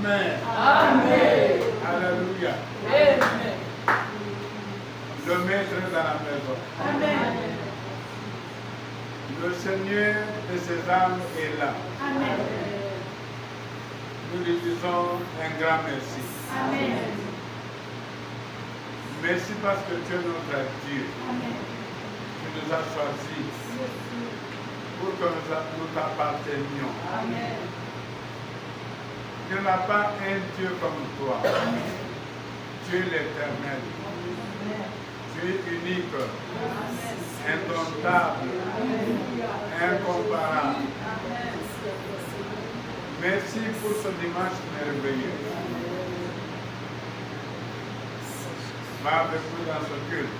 Amen. Amen. Alléluia. Amen. Le maître est dans la maison. Amen. Le Seigneur de ses âmes est là. Amen. Nous lui disons un grand merci. Amen. Merci parce que tu es notre Dieu. Amen. Tu nous as choisis pour que nous t'appartenions. Amen. Il n'y en a pas un Dieu comme toi. Tu es l'Éternel. Tu es unique, indomptable, incomparable. Merci pour ce dimanche merveilleux. Va avec nous dans ce culte.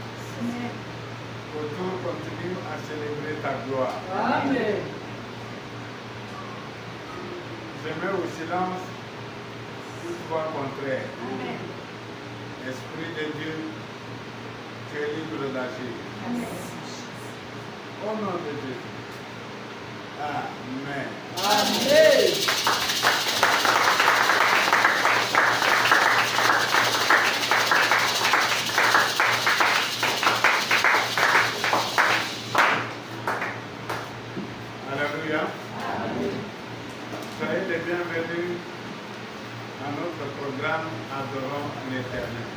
Autour, continue à célébrer ta gloire. Amen. Je mets au silence toute voix contraire. Amen. Esprit de Dieu, tu es libre d'agir. Au nom de Jésus. Amen. Amen. Alléluia. Soyez les bienvenus à notre programme Adorons l'Éternel.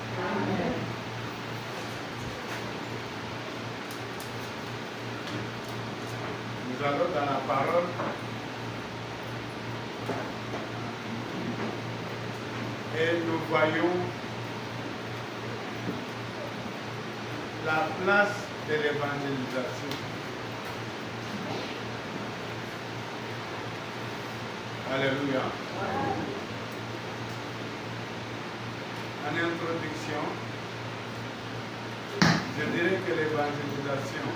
Nous allons dans la parole. Et nous voyons la place de l'évangélisation. Alléluia. En introduction, je dirais que l'évangélisation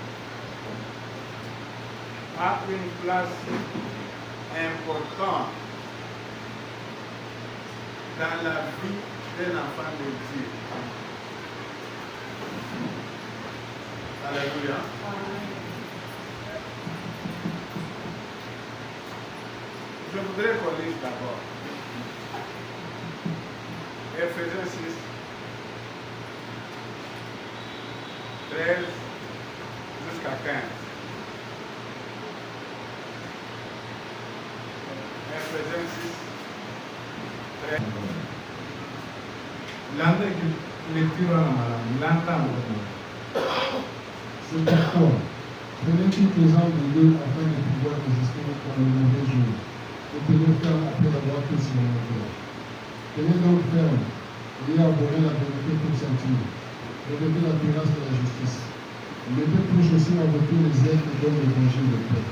a une place importante dans la vie d'un enfant de Dieu. Alléluia. Je voudrais qu'on lise d'abord Ephésiens 6, 13 jusqu'à 15. Ephésiens 6, 13. C'est pourquoi, prenez toutes les armes de Dieu afin de pouvoir résister dans le mauvais jour, et tenez ferme après avoir fait sur mon cœur. Tenez donc ferme, ayez abhorré la vérité toute ceinture, revêtez la cuirasse de la justice. Mettez pour chaussures à vos pieds les ailes et donne l'évangile de paix.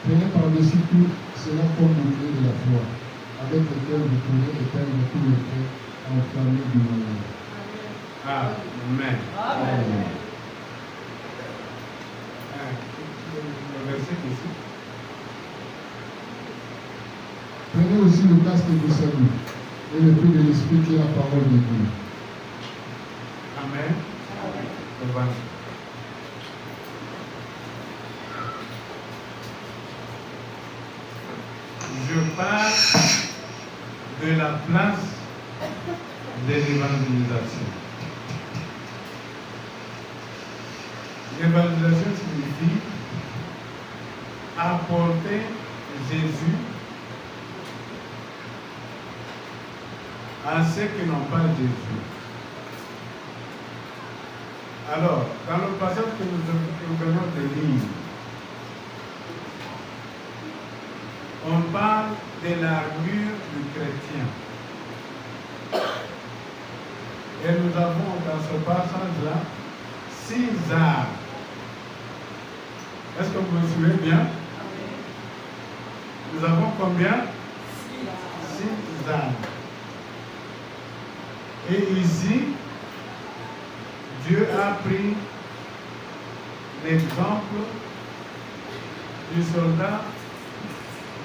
Prenez par-dessus tout cela comme bouclier de la foi, avec lequel vous pourrez éteindre tous les faits enflammés du malheur. Amen. Amen. Le verset ici. Prenez aussi le casque du salut et le fruit de l'esprit qui est la parole de Dieu. Amen. Amen. Je parle de la place de l'évangélisation. L'évangélisation signifie apporter Jésus à ceux qui n'ont pas Jésus. Alors, dans le passage que nous venons de lire, on parle de l'armure du chrétien. Et nous avons dans ce passage-là 6 armes. Est-ce que vous me suivez bien? Nous avons combien? 6 armes. Et ici, Dieu a pris l'exemple du soldat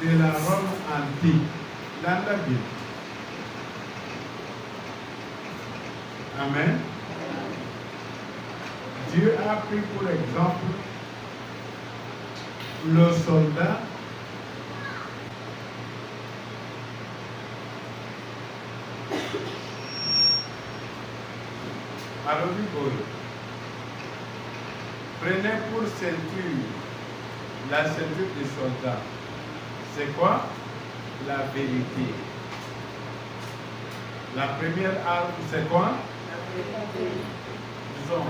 de la Rome antique dans la Bible. Amen. Dieu a pris pour exemple le soldat Alors, prenez pour ceinture la ceinture du soldat. C'est quoi? La vérité. La première arme, c'est quoi? Disons,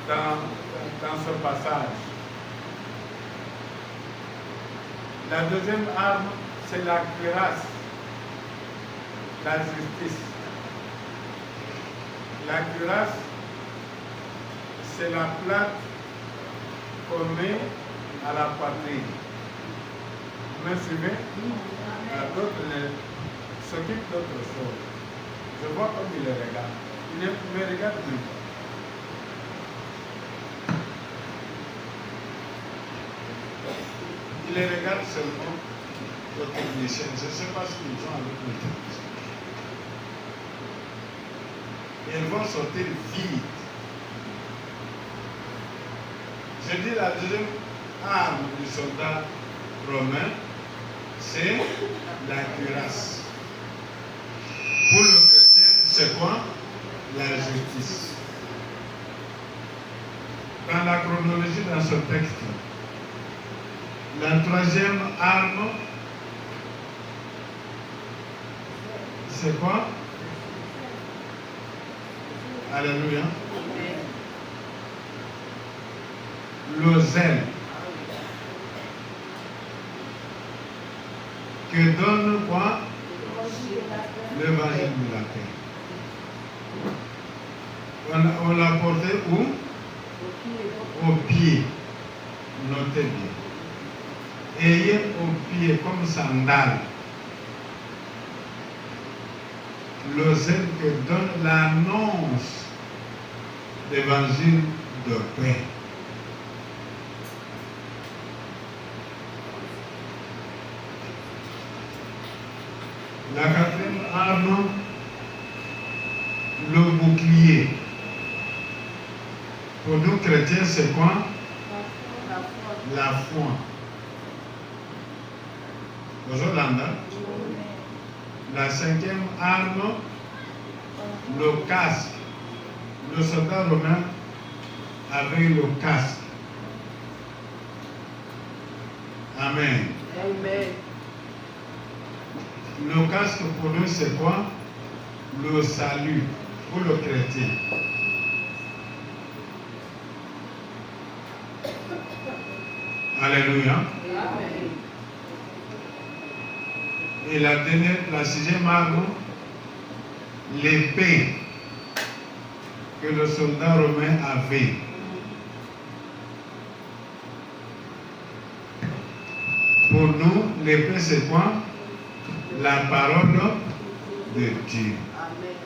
dans ce passage. La deuxième arme, c'est la cuirasse, la justice. La cuirasse, c'est la plaque qu'on met à la poitrine. Vous me suivez? D'autres s'occupent d'autre chose. Je vois comme il les regarde. Il ne me regarde même pas. Il les regarde seulement aux techniciens. Je ne sais pas ce qu'ils ont avec les techniciens. Ils vont sortir vite. Je dis la deuxième arme du soldat romain, c'est la cuirasse. Pour le chrétien, c'est quoi? La justice. Dans la chronologie, dans ce texte, la troisième arme, c'est quoi? Alléluia. Le zèle que donne quoi? L'évangile de la paix. On l'a porté où? Au pied. Notez bien. Ayez au pied comme sandale le zèle que donne l'annonce d'évangile de paix. La quatrième arme, le bouclier. Pour nous chrétiens, c'est quoi? La foi. Aux Hollandais, la cinquième arme, le casque. Le soldat romain avait le casque. Amen. Amen. Le casque pour nous, c'est quoi? Le salut pour le chrétien. Alléluia. Amen. Et la sixième arme, l'épée que le soldat romain avait. Pour nous, l'épée, c'est quoi? La parole de Dieu. Amen.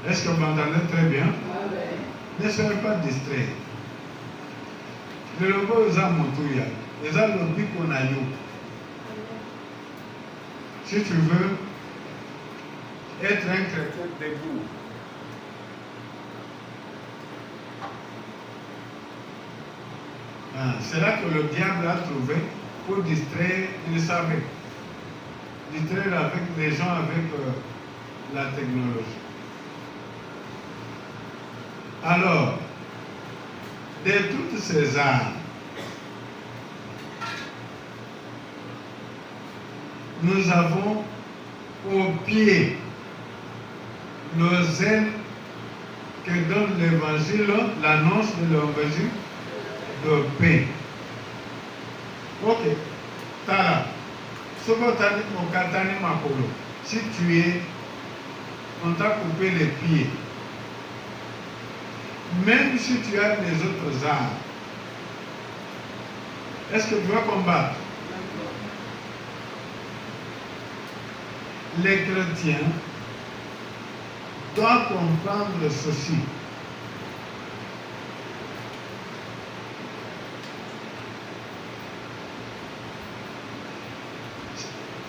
Est-ce que vous m'entendez très bien? Amen. Ne soyez pas distraits. Le logo est à Montouya. Les a le but qu'on a eu. Si tu veux être un chrétien debout, c'est là que le diable a trouvé pour distraire, il savait, distraire avec les gens avec la technologie. Alors, de toutes ces armes, nous avons au pied le zèle que donne l'évangile, l'annonce de l'évangile de paix. Ok. Tara. Si tu es, on t'a coupé les pieds. Même si tu as les autres armes, est-ce que tu vas combattre? Les chrétiens doivent comprendre ceci.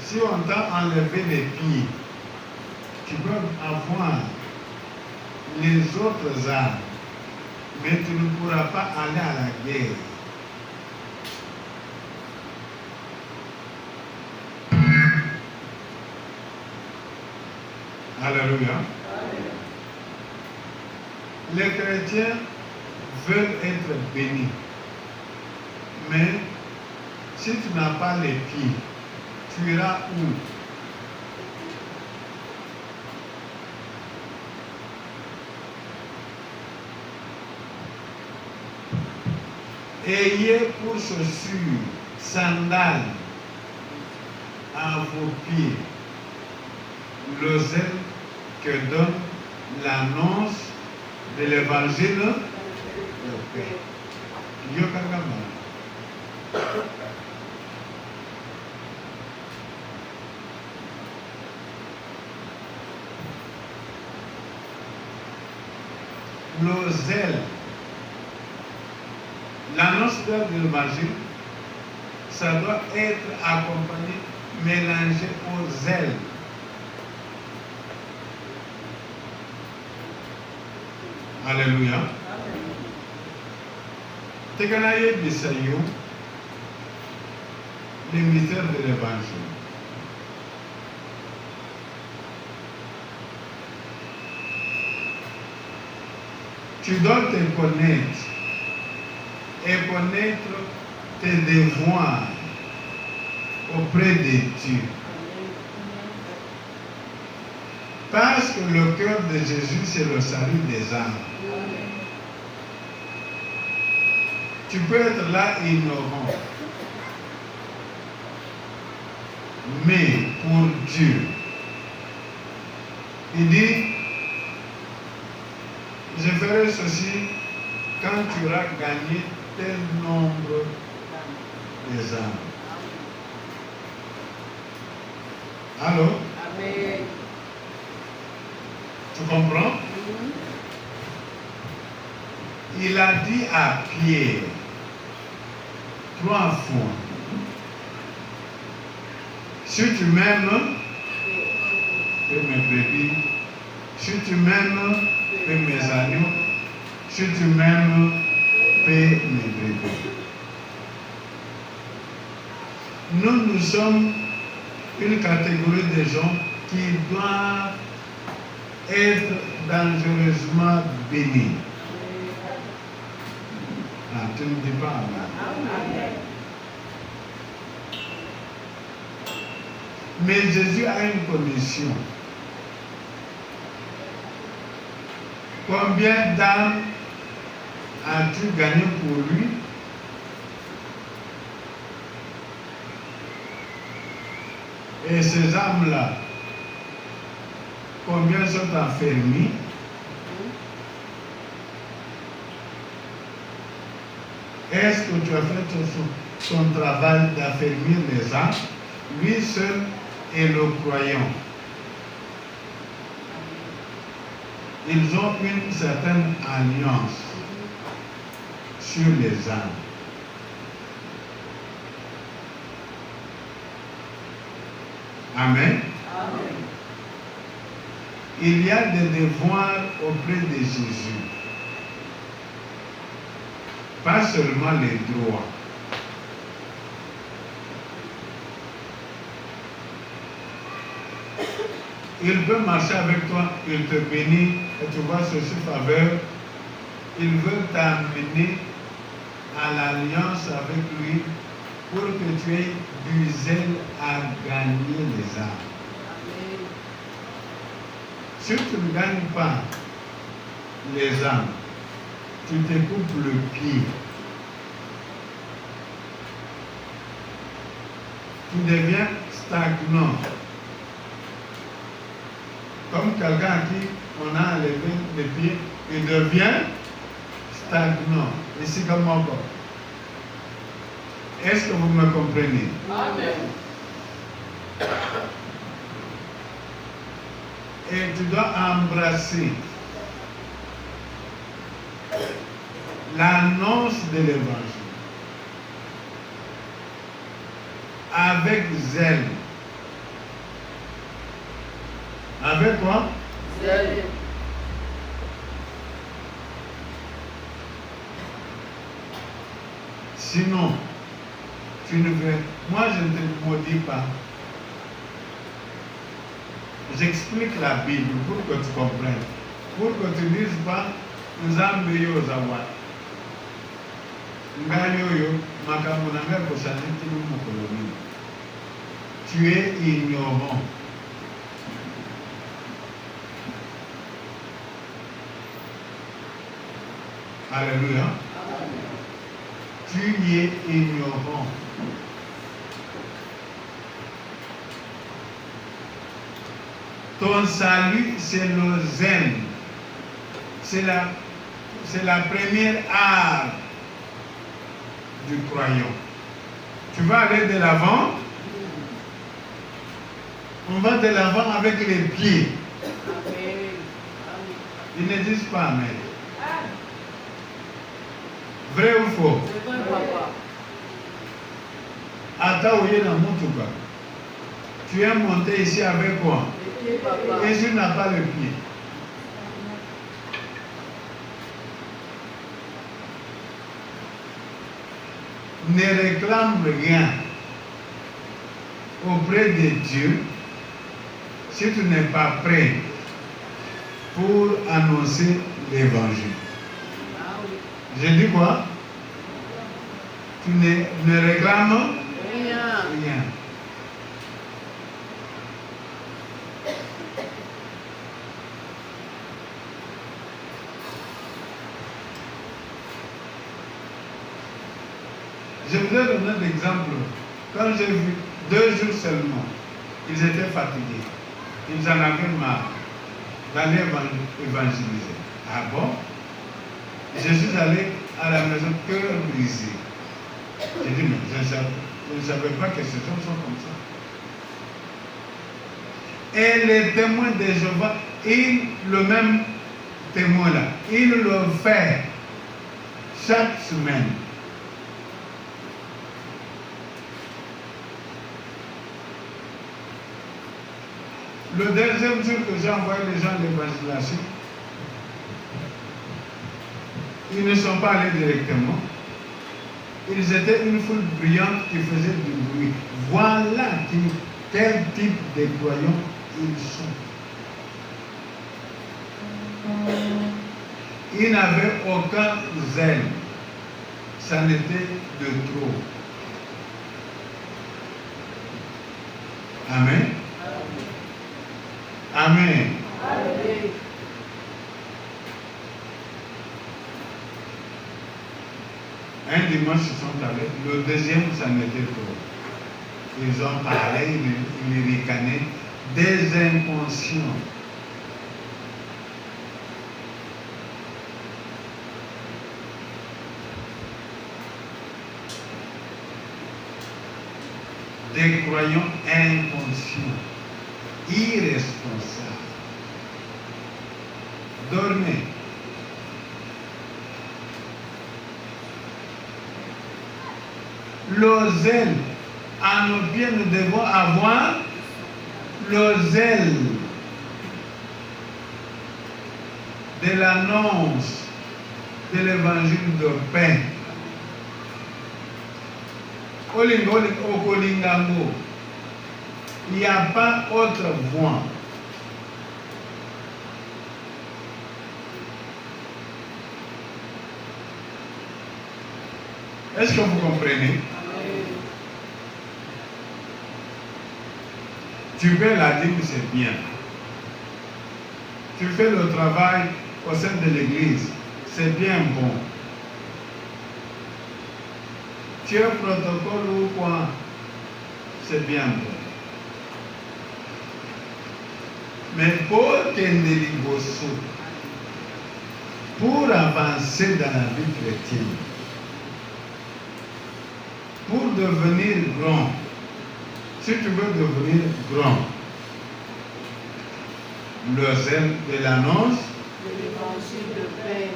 Si on t'a enlevé les pieds, tu peux avoir les autres armes, mais tu ne pourras pas aller à la guerre. Alléluia. Les chrétiens veulent être bénis. Mais si tu n'as pas les pieds, tu iras où? Ayez pour chaussures, sandales à vos pieds le zèle que donne l'annonce de l'évangile de paix. Le zèle, l'annonce de l'évangile, ça doit être accompagné, mélangé au zèle. Alléluia. Teganaye bisayo, les mystères de l'évangile. Tu dois te connaître et connaître tes devoirs auprès de Dieu. Parce que le cœur de Jésus, c'est le salut des âmes. Tu peux être là ignorant. Mais pour Dieu, il dit, je ferai ceci quand tu auras gagné tel nombre des âmes. Allô? Amen. Tu comprends? Il a dit à Pierre 3 fois, si tu m'aimes, fais mes brebis. Si tu m'aimes, fais mes agneaux. Si tu m'aimes, fais mes brebis. Nous sommes une catégorie de gens qui doivent être dangereusement bénis. Ah, tu ne dis pas amen. Mais Jésus a une condition. Combien d'âmes as-tu gagné pour lui? Et ces âmes-là, combien sont enfermées? Est-ce que tu as fait ton travail d'affermir les âmes? Lui seul est le croyant. Ils ont une certaine alliance sur les âmes. Amen. Amen. Il y a des devoirs auprès de Jésus. Pas seulement les droits. Il veut marcher avec toi, il te bénit, et tu vois ceci faveur. Il veut t'amener à l'alliance avec lui pour que tu aies du zèle à gagner les âmes. Amen. Si tu ne gagnes pas les âmes, tu te coupes le pied. Tu deviens stagnant. Comme quelqu'un à qui on a enlevé les pieds, il devient stagnant. Ici comme encore. Est-ce que vous me comprenez? Amen. Et tu dois embrasser l'annonce de l'évangile avec zèle. Avec quoi? Zèle. Sinon, tu ne veux. Moi, je ne te maudis pas. j'explique la Bible pour que tu comprennes. Pour que tu ne dises pas Nzambe yo zawa. Ngayoyo makambo na ngai kochanger kino mokolo nini. Tu es ignorant. Alléluia. Tu es ignorant. Ton salut, c'est le zèle. C'est la première art du croyant. Tu vas aller de l'avant. On va de l'avant avec les pieds. Amen. Ils ne disent pas Amen. Vrai ou faux? C'est vrai, papa. Ataouye na mutuka. Tu es monté ici avec quoi? Les pieds, papa. Et tu n'as pas le pied. Ne réclame rien auprès de Dieu si tu n'es pas prêt pour annoncer l'évangile. Ah oui. Je dis quoi? Tu ne réclames Rien. rien. Je voudrais donner un exemple. Quand j'ai vu 2 jours seulement, ils étaient fatigués. Ils en avaient marre d'aller évangéliser. Ah bon? Je suis allé à la maison cœur brisé. J'ai dit, mais je ne savais pas que ces gens sont comme ça. Et les témoins de Jéhovah, le même témoin là, ils le font chaque semaine. Le deuxième jour que j'ai envoyé les gens à l'évangélisation, ils ne sont pas allés directement. Ils étaient une foule brillante qui faisait du bruit. Voilà quel type de croyants ils sont. Ils n'avaient aucun zèle. Ça n'était de trop. Amen. Amen. Amen. Un dimanche, ils sont allés. Le deuxième, ça n'était trop. Ils ont parlé, ils ricanaient. Des inconscients. Des croyants inconscients, irresponsables. Dormez. Le zèle, à nos pieds, nous devons avoir le zèle de l'annonce de l'évangile de paix. Il n'y a pas autre voie. Est-ce que vous comprenez? Tu fais la dîme, c'est bien. Tu fais le travail au sein de l'église, c'est bien bon. Tu es protocole ou quoi, c'est bien bon. Mais pour avancer dans la vie chrétienne, pour devenir grand, si tu veux devenir grand, le zèle de l'annonce, De l'évangile de paix.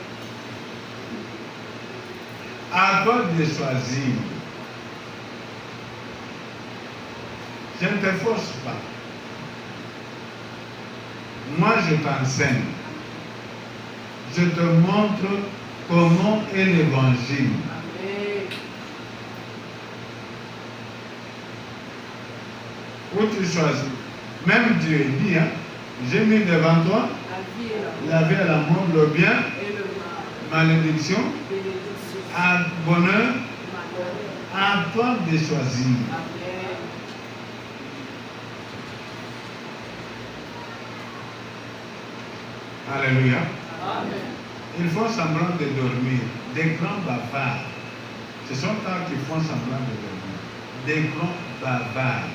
à toi de choisir. Je ne te force pas. Moi, je t'enseigne. Je te montre comment est l'évangile. Amen. Où tu choisis. Même Dieu dit, hein, J'ai mis devant toi la vie et la mort, la vie et la mort, le bien, et le mal, malédiction, bénédiction, bonheur. malheur. À toi de choisir. Amen. Alléluia. Amen. Ils font semblant de dormir. Des grands bavards. Ce sont eux qui font semblant de dormir. Des grands bavards.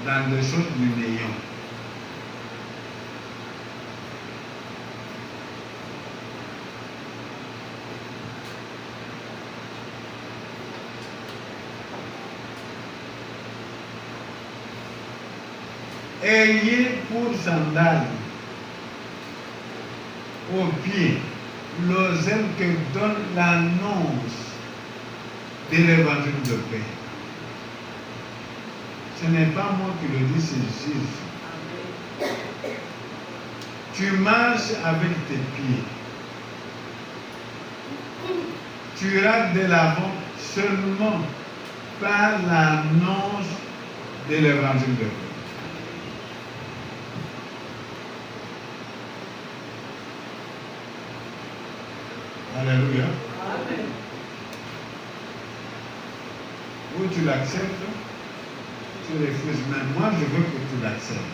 Dans des choses du néant. Ayez pour sandales aux pieds l'oseille que donne l'annonce de l'évangile de paix. Ce n'est pas moi qui le dis, c'est Jésus. Amen. Tu marches avec tes pieds. Tu iras de l'avant seulement par l'annonce de l'évangile de paix. Alléluia. Amen. Ou tu l'acceptes, tu refuses. Mais moi, je veux que tu l'acceptes.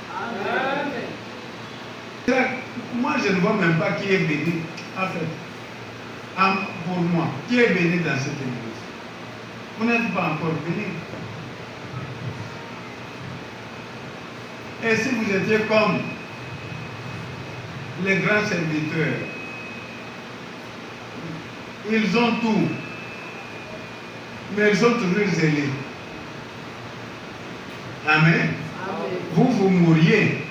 Amen. Moi, je ne vois même pas qui est béni. En fait, pour moi, qui est béni dans cette église? Vous n'êtes pas encore béni. Et si vous étiez comme les grands serviteurs, ils ont tout, mais ils sont toujours zélés. Amen. Amen. Vous mourriez.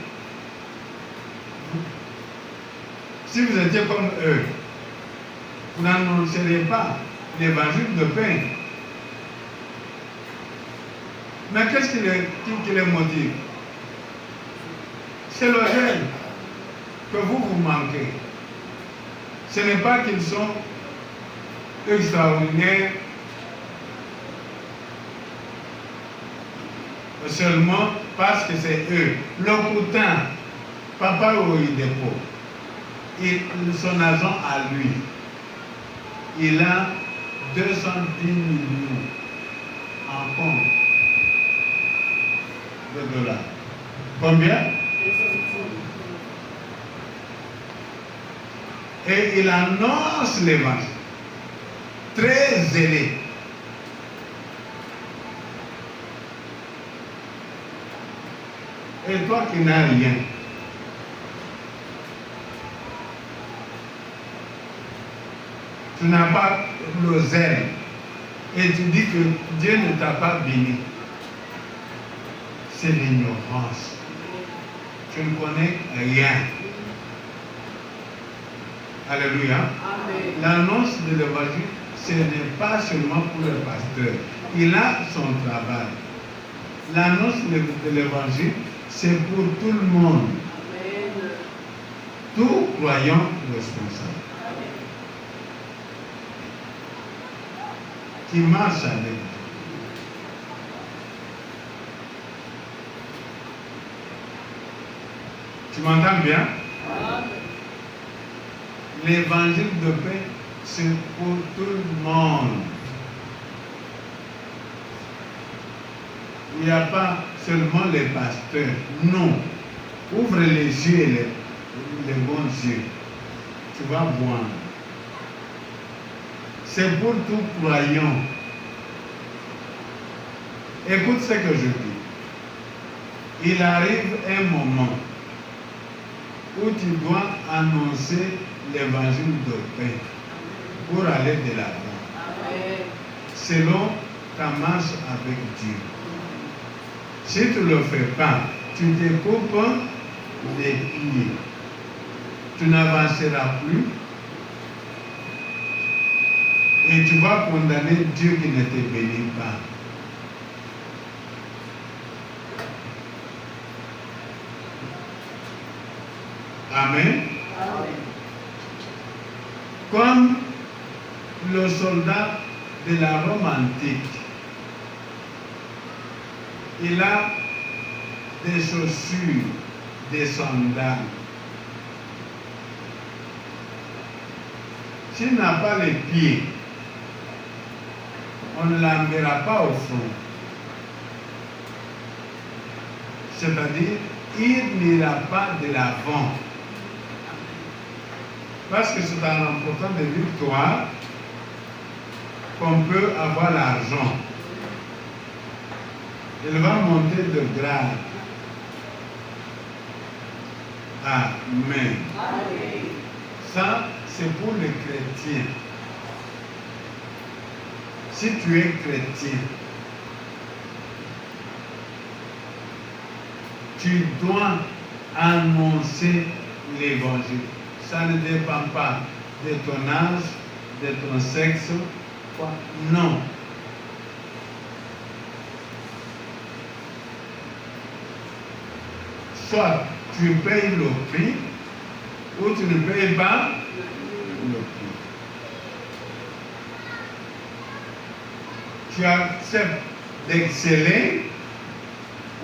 Si vous étiez comme eux, vous n'annonceriez pas l'évangile de paix. Mais qu'est-ce qui les motive? C'est l'orgueil que vous manquez. Ce n'est pas qu'ils sont extraordinaires seulement parce que c'est eux. L'Okutan, Papa Oïdepo, son agent à lui, il a 210 millions en compte de dollars. Combien? Et il annonce l'évangile. Très zélé. Et toi qui n'as rien, tu n'as pas l'oseille et tu dis que Dieu ne t'a pas béni. C'est l'ignorance. Tu ne connais rien. Alléluia. Amen. L'annonce de l'évangile, ce n'est pas seulement pour le pasteur. Il a son travail. L'annonce de l'évangile, c'est pour tout le monde. Amen. Tout croyant responsable. Qui marche avec Dieu. Tu m'entends bien? Amen. L'évangile de paix, c'est pour tout le monde. Il n'y a pas seulement les pasteurs. Non. Ouvre les yeux et les bons yeux. Tu vas voir. C'est pour tout croyant. Écoute ce que je dis. Il arrive un moment où tu dois annoncer l'évangile de paix pour aller de l'avant. Amen. Selon ta marche avec Dieu. Si tu ne le fais pas, tu te coupes les pieds. Tu n'avanceras plus. Et tu vas condamner Dieu qui ne te bénit pas. Amen. Amen. Comme le soldat de la Rome antique, il a des chaussures des sandales. S'il n'a pas les pieds, on ne l'enverra pas au front. C'est-à-dire, il n'ira pas de l'avant. Parce que c'est en remportant des victoires qu'on peut avoir l'argent. Il va monter de grade. Amen. Ça, c'est pour les chrétiens. Si tu es chrétien, tu dois annoncer l'évangile. Ça ne dépend pas de ton âge, de ton sexe, quoi. Non. Soit tu payes le prix, ou tu ne payes pas le prix. Tu acceptes d'exceller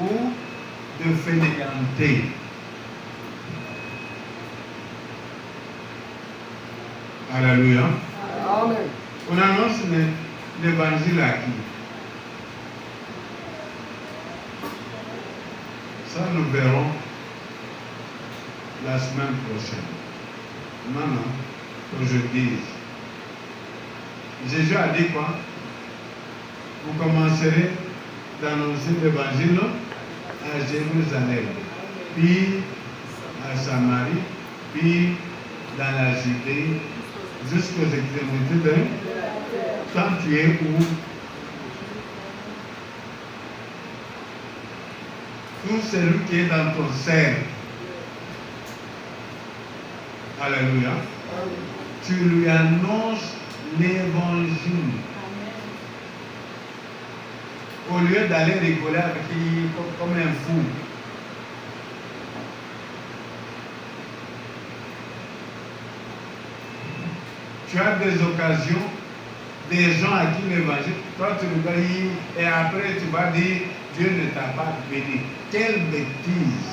ou de fainéanter. Alléluia. Amen. On annonce l'évangile à qui? Ça, nous verrons la semaine prochaine. Maintenant, que je dise. Jésus a dit quoi? Vous commencerez d'annoncer l'évangile à Jérusalem, puis à Samarie, puis dans la Judée, jusqu'aux extrémités de quand tu es où? Tout celui qui est dans ton cercle. Alléluia. Tu lui annonces l'évangile. Au lieu d'aller rigoler avec lui comme un fou. Tu as des occasions, des gens à qui l'évangile, toi tu le dis, et après tu vas dire, Dieu ne t'a pas béni. Quelle bêtise!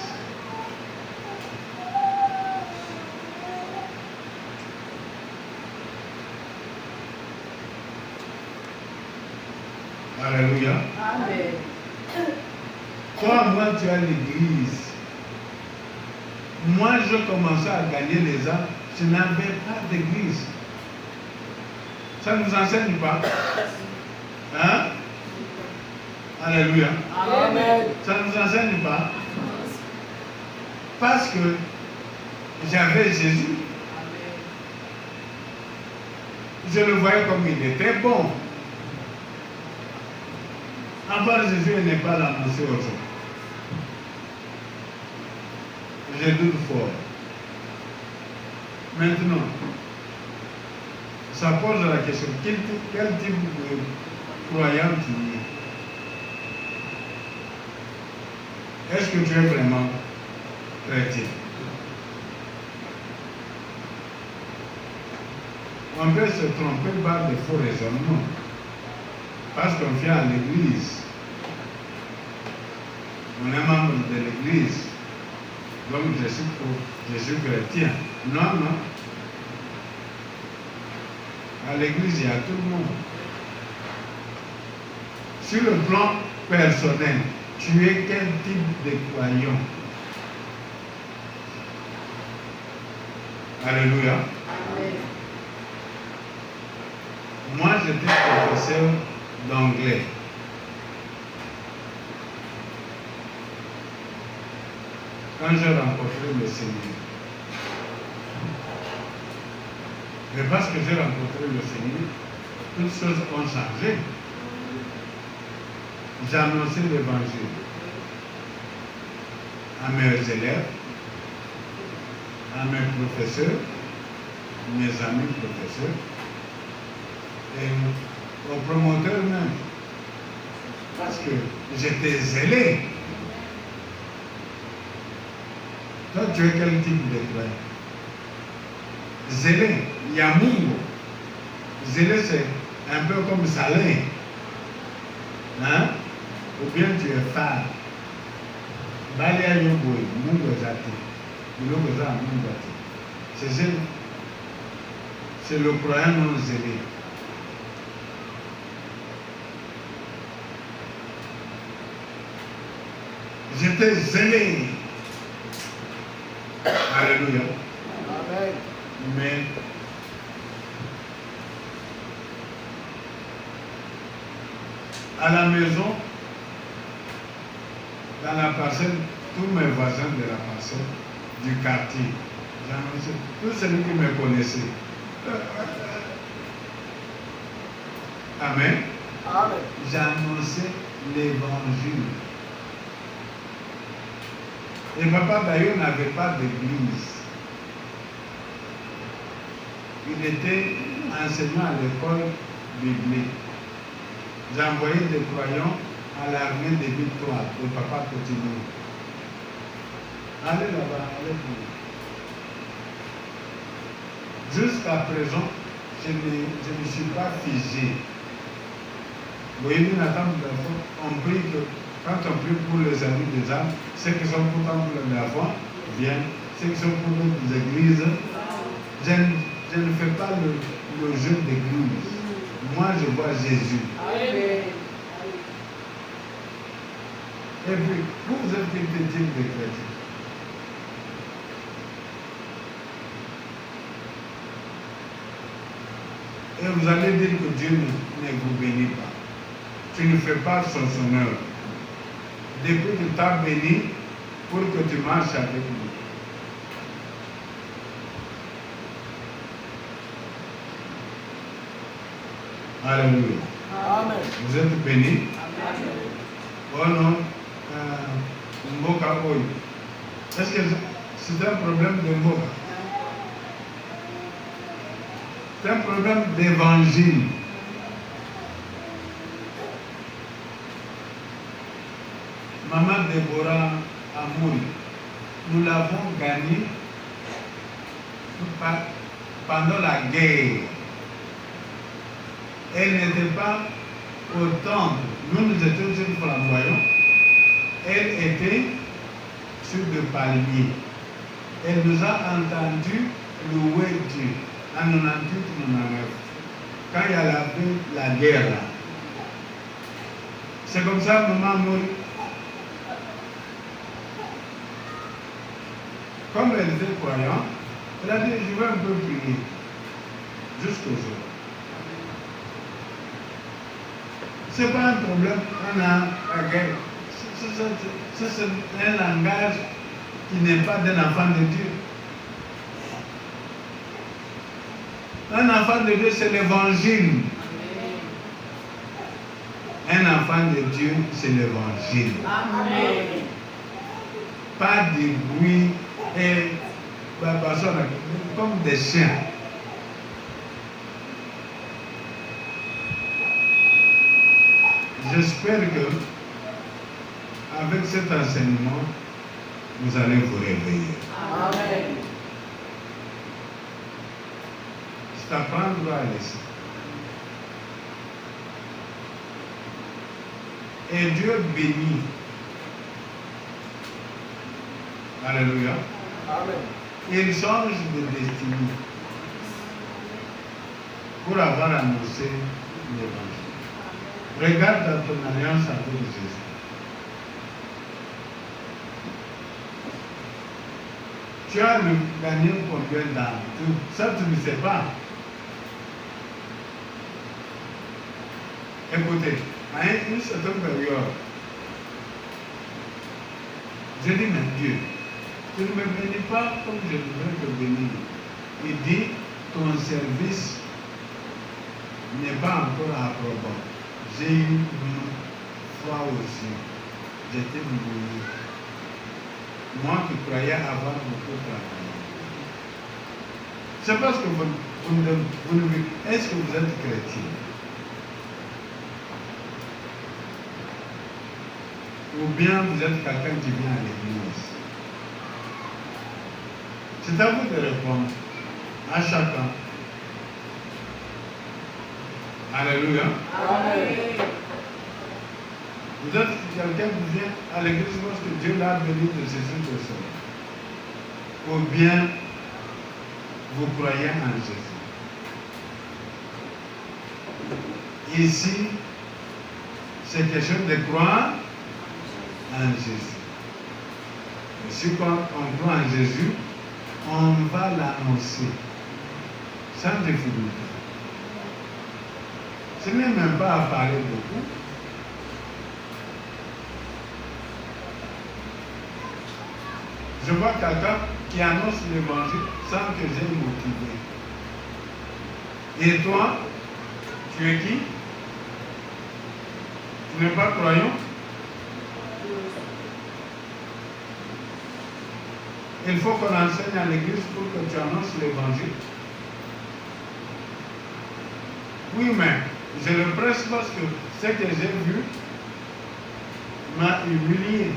Alléluia. Amen. Toi, moi, tu as l'église. Moi, je commençais à gagner les âmes. Je n'avais pas d'église. Ça ne nous enseigne pas. Hein? Alléluia. Amen. Ça ne nous enseigne pas. Parce que j'avais Jésus. Je le voyais comme il était bon. À part Jésus, il n'est pas l'annoncé aux gens. Je doute fort. Maintenant, ça pose la question, quel type de croyant tu es? Est-ce que tu es vraiment chrétien? On peut se tromper par de faux raisonnements. Parce qu'on vient à l'église. On est membre de l'église. Donc je suis chrétien. Non, non. À l'église, il y a tout le monde. Sur le plan personnel, tu es quel type de croyant? Alléluia. Amen. Moi, j'étais professeur d'anglais. Quand j'ai rencontré le Seigneur, mais parce que j'ai rencontré le Seigneur, toutes choses ont changé. J'ai annoncé l'évangile à mes élèves, à mes professeurs, mes amis professeurs, et aux promoteurs même. Parce que j'étais zélé. Toi, tu es quel type de croyant? Zélé, Yamungo. Zélé, c'est un peu comme salé. Hein? Ou bien tu es phare. Balia Yoboy, Mungo Zati, Logoza, Mungati. C'est le croyant non zélé. J'étais zélé. Alléluia. Amen. Mais à la maison, dans la parcelle, tous mes voisins de la parcelle, du quartier, j'annonçais, tous ceux qui me connaissaient. Amen. Amen. J'annonçais l'évangile. Et papa d'ailleurs n'avait pas d'église. Il était enseignant à l'école biblique. J'envoyais des croyants à l'armée des victoires. Le papa continue. Allez là-bas, allez pour jusqu'à présent, je ne suis pas figé. Vous voyez, on prie que quand on prie pour les amis des âmes, ceux qui sont pour temple de la foi viennent, ceux qui sont pour d'autres églises, je ne fais pas le jeu d'église. Moi, je vois Jésus. Amen. Et puis, vous êtes quel type de chrétien? Et vous allez dire que Dieu ne vous bénit pas. Tu ne fais pas son œuvre. Depuis qu'il t'a béni pour que tu marches avec lui. Alléluia. Amen. Vous êtes bénis. Amen. Oh non, Mboka Oy. Est-ce que c'est un problème de Mboka? C'est un problème d'évangile. Maman Déborah Amouri, nous l'avons gagné pendant la guerre. Elle n'était pas au temple. Nous étions sur le flamboyant. Elle était sur le palmier. Elle nous a entendu louer Dieu en 98-99. Quand il y a la guerre là. C'est comme ça, maman Amouri. Comme elle était croyante, elle a dit, je vais un peu prier jusqu'au jour. Ce n'est pas un problème, on a la guerre. C'est un langage qui n'est pas d'un enfant de Dieu. Un enfant de Dieu, c'est l'évangile. Un enfant de Dieu, c'est l'évangile. Amen. Pas de bruit et comme des chiens. J'espère que avec cet enseignement, vous allez vous réveiller. Amen. C'est apprendre à laisser. Et Dieu bénit. Alléluia. Amen. Il change de destinée pour avoir annoncé l'évangile. Regarde dans ton alliance avec Jésus. Tu as gagné combien d'âmes? Ça, tu ne sais pas. Écoutez, à une certaine période, je dis, mais Dieu, tu ne me bénis pas comme je voudrais te bénir. Il dit, ton service n'est pas encore approbé. J'ai eu une foi aussi. J'étais mouillé. Moi qui croyais avoir beaucoup travaillé. C'est parce que est-ce que vous êtes chrétien? Ou bien vous êtes quelqu'un qui vient à l'église? C'est à vous de répondre. À chacun. Alléluia. Amen. Vous êtes quelqu'un qui vient à l'église parce que Dieu l'a béni de Jésus de ça. Ou bien vous croyez en Jésus. Ici, c'est question de croire en Jésus. Et si quand on croit en Jésus, on va l'annoncer sans difficulté. Ce n'est même pas à parler beaucoup. Je vois quelqu'un qui annonce l'évangile sans que j'ai motivé. Et toi, tu es qui? Tu n'es pas croyant? Il faut qu'on enseigne à l'église pour que tu annonces l'évangile. Oui, mais je le presse parce que ce que j'ai vu m'a humilié.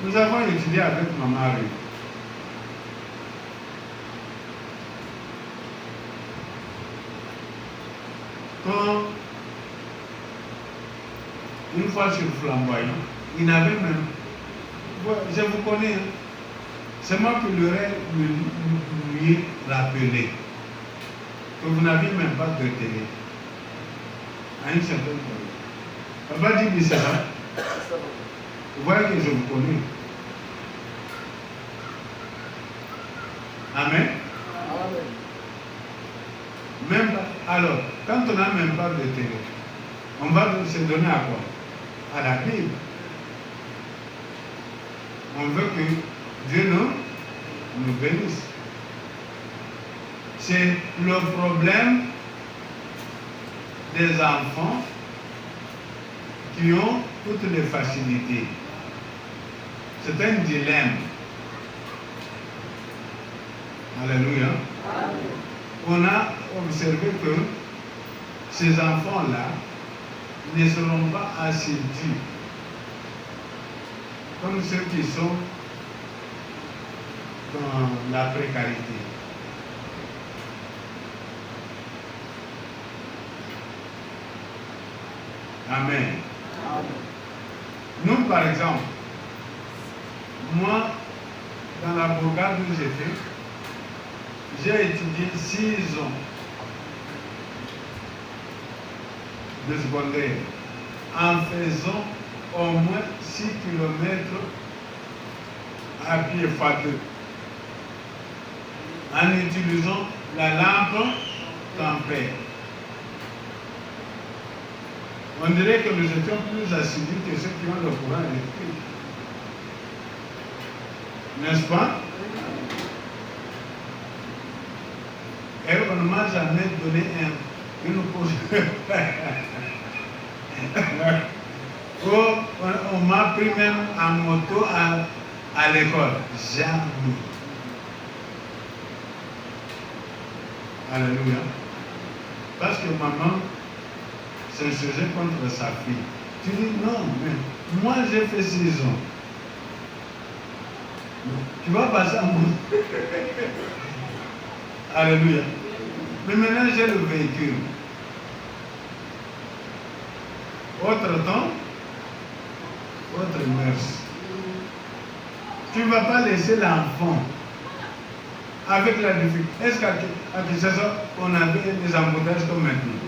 Nous avons étudié avec ma mari. Quand, une fois sur Flamboyant, il n'avait même... Je vous connais, hein? C'est moi qui lui rappelé que vous n'avez même pas de télé. À une certaine période. Papa dit c'est ça. Vous voyez que je vous connais. Amen. Amen. Même pas. Alors, quand on n'a même pas de télé, on va se donner à quoi? À la Bible. On veut que Dieu nous bénisse. C'est le problème des enfants qui ont toutes les facilités. C'est un dilemme. Alléluia. On a observé que ces enfants-là ne seront pas assidus comme ceux qui sont dans la précarité. Amen. Nous, par exemple, moi, dans la bourgade où j'étais, j'ai étudié 6 ans de secondaire en faisant au moins 6 km à pied fadeux, en utilisant la lampe tempête. On dirait que nous étions plus assidus que ceux qui ont le courant électrique. N'est-ce pas? Et on ne m'a jamais donné une pause. On m'a pris même en moto à l'école. Jamais. Alléluia. Parce que maman s'insurgeait contre sa fille. Tu dis non, mais moi j'ai fait 6 ans. Tu vas passer à moi. Alléluia. Mais maintenant j'ai le véhicule. Autre temps, autre mœurs. Tu ne vas pas laisser l'enfant avec la difficulté. Est-ce qu'à Kinshasa, on avait des embouteillages comme maintenant?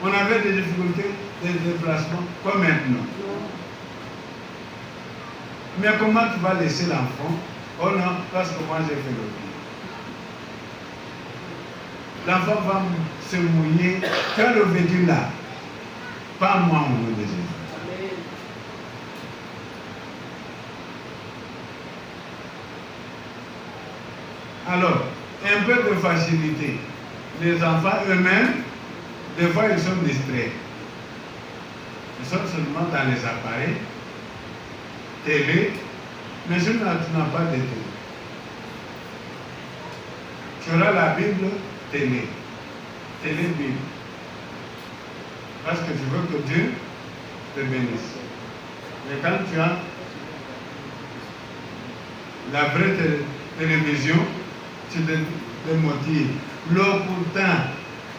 On avait des difficultés de déplacement comme maintenant. Mais comment tu vas laisser l'enfant? Oh non, parce que moi j'ai fait le bien. L'enfant va se mouiller. Tu as le vécu là. Pas moi, au nom de Jésus. Alors, un peu de facilité. Les enfants eux-mêmes, des fois, ils sont distraits. Ils sont seulement dans les appareils, télé, mais si tu n'as pas de télé, tu auras la Bible, télé, Bible. Parce que tu veux que Dieu te bénisse. Mais quand tu as la vraie télévision, tu le motif. L'occultant,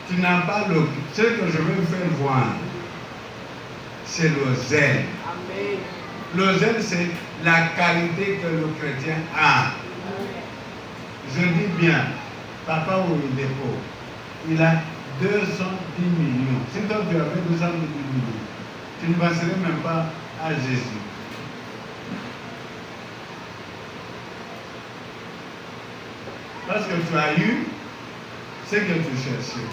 tu n'as pas l'occultant. Ce que je veux faire voir, c'est le zèle. Amen. Le zèle, c'est la qualité que le chrétien a. Je dis bien, papa ou il est pauvre, il a 210 millions. Si toi tu avais 210 millions, tu ne passerais même pas à Jésus. Parce que tu as eu ce que tu cherchais.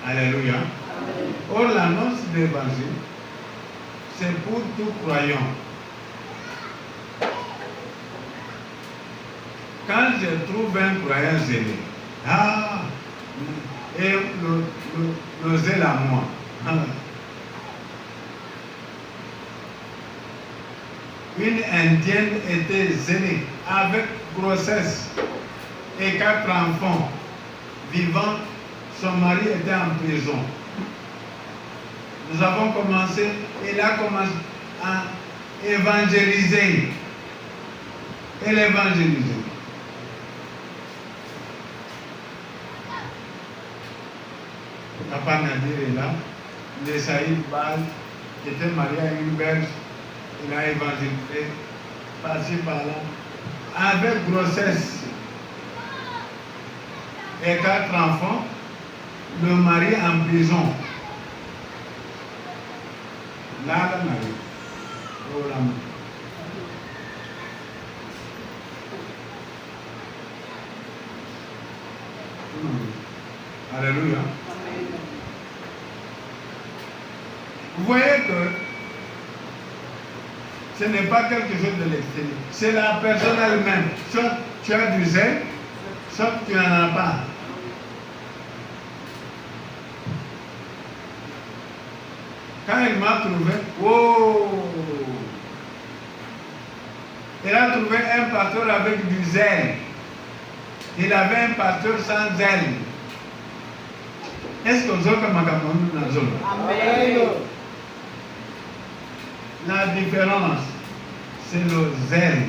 Alléluia. Or, l'annonce de l'évangile, c'est pour tout croyant. Quand je trouve un croyant zélé, et le zèle à moi. Une indienne était zélée avec grossesse et 4 enfants vivants. Son mari était en prison. Nous avons commencé, elle a commencé à évangéliser. Elle évangélisait. Papa Nadir est là. Le Saïd Bal, qui était marié à une Belge, il a évangélisé, passé par là, avec grossesse et 4 enfants, le mari en prison. Là, la mari. Oh, la mari. Alléluia. Vous voyez que ce n'est pas quelque chose de l'extérieur. C'est la personne elle-même. Soit tu as du zèle, soit tu n'en as pas. Quand il m'a trouvé, il a trouvé un pasteur avec du zèle. Il avait un pasteur sans zèle. Est-ce que vous avez un zone? Amen. La différence, c'est le zèle.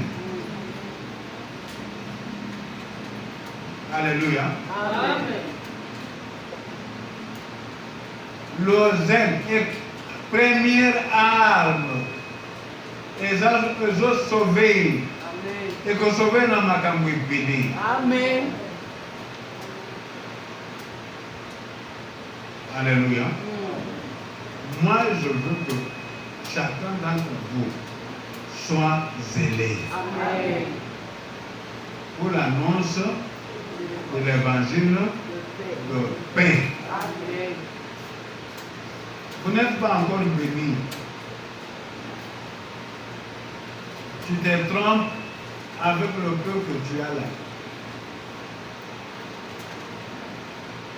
Alléluia. Amen. Le zèle est première arme. Ils ont sauvé. Et qu'on sauve dans ma camouille. Amen. Alléluia. Moi, je veux que chacun d'entre vous soit zélé Amen. pour l'annonce de l'évangile de paix. Amen. Vous n'êtes pas encore béni. Tu te trompes avec le peu que tu as là.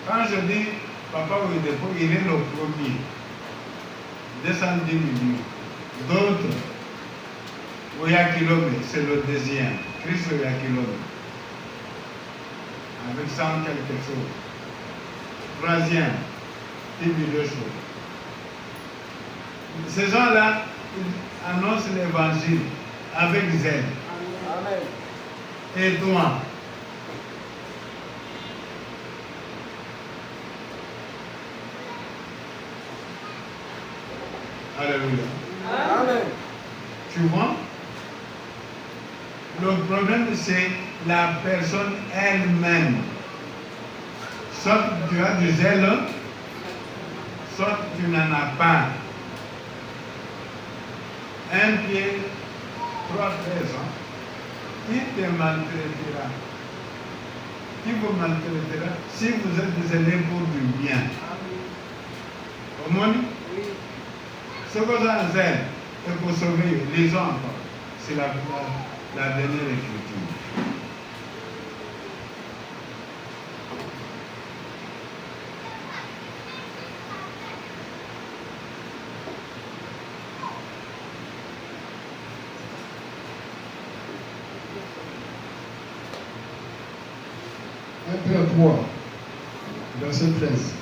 Quand je dis papa Ouidepo, il est le premier. 210 millions. D'autres, Oyakilome, c'est le deuxième. Christ Oyakilome. Avec 100 quelque chose. Troisième, 10 millions de choses. Ces gens-là, ils annoncent l'évangile avec zèle. Amen. Et toi? Alléluia. Amen. Tu vois? Le problème, c'est la personne elle-même. Soit tu as du zèle, soit tu n'en as pas. Un pied, 3 ans. Qui te maltraitera? Qui vous maltraitera si vous êtes zélé pour du bien? Au moins, ce que vous avez zèle et pour sauver, lisons encore. C'est la dernière écriture. Pierre 3, verset 13.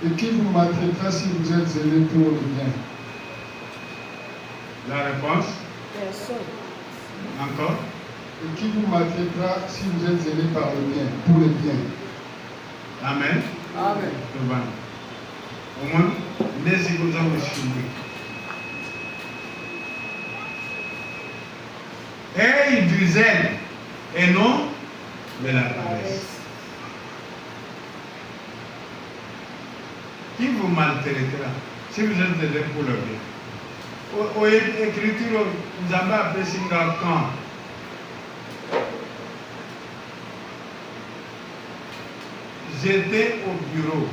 Et qui vous maltraitera si vous êtes zélé pour le bien? La réponse, Personne. encore. et qui vous maltraitera si vous êtes aimé par le bien, pour le bien. Amen. Amen. Tuban. Omon, nesi kuza ushindi. Aie du zèle et non de la paresse. Qui vous maltraitera si vous êtes aidé pour le bien? Au écriture, nous avons appelé ça quand. J'étais au bureau.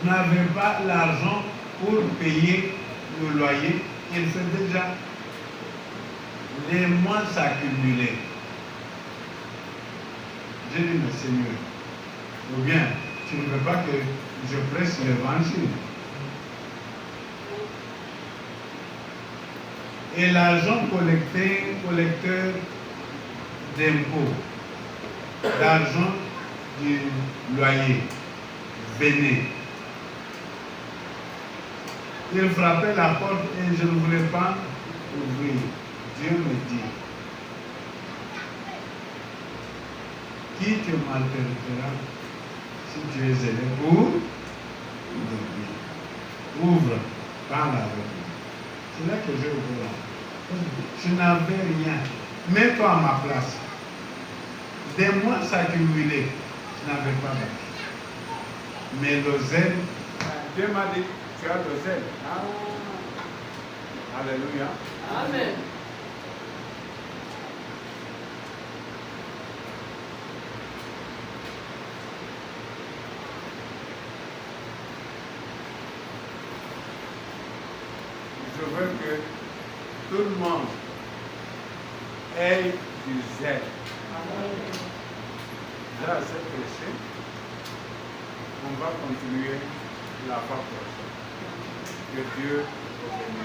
Je n'avais pas l'argent pour payer le loyer. Il fait déjà les mois s'accumulaient. J'ai dit, mais Seigneur, ou bien tu ne veux pas que je presse l'évangile. Et l'argent collecteur d'impôts, l'argent du loyer, venait. Il frappait la porte et je ne voulais pas ouvrir. Dieu me dit, qui te maltraitera si tu es aidé pour le bien? Ouvre, parle avec moi. C'est là que j'ai ouvert. Je n'avais rien. Mets-toi à ma place. Des mois s'accumulaient. Je n'avais pas d'argent. Mais le zèle, Dieu m'a dit, tu as le zèle. Alléluia. Amen. Je veux que tout le monde ait du zèle. J'ai assez prêché. On va continuer la fois prochaine. Que Dieu vous bénisse.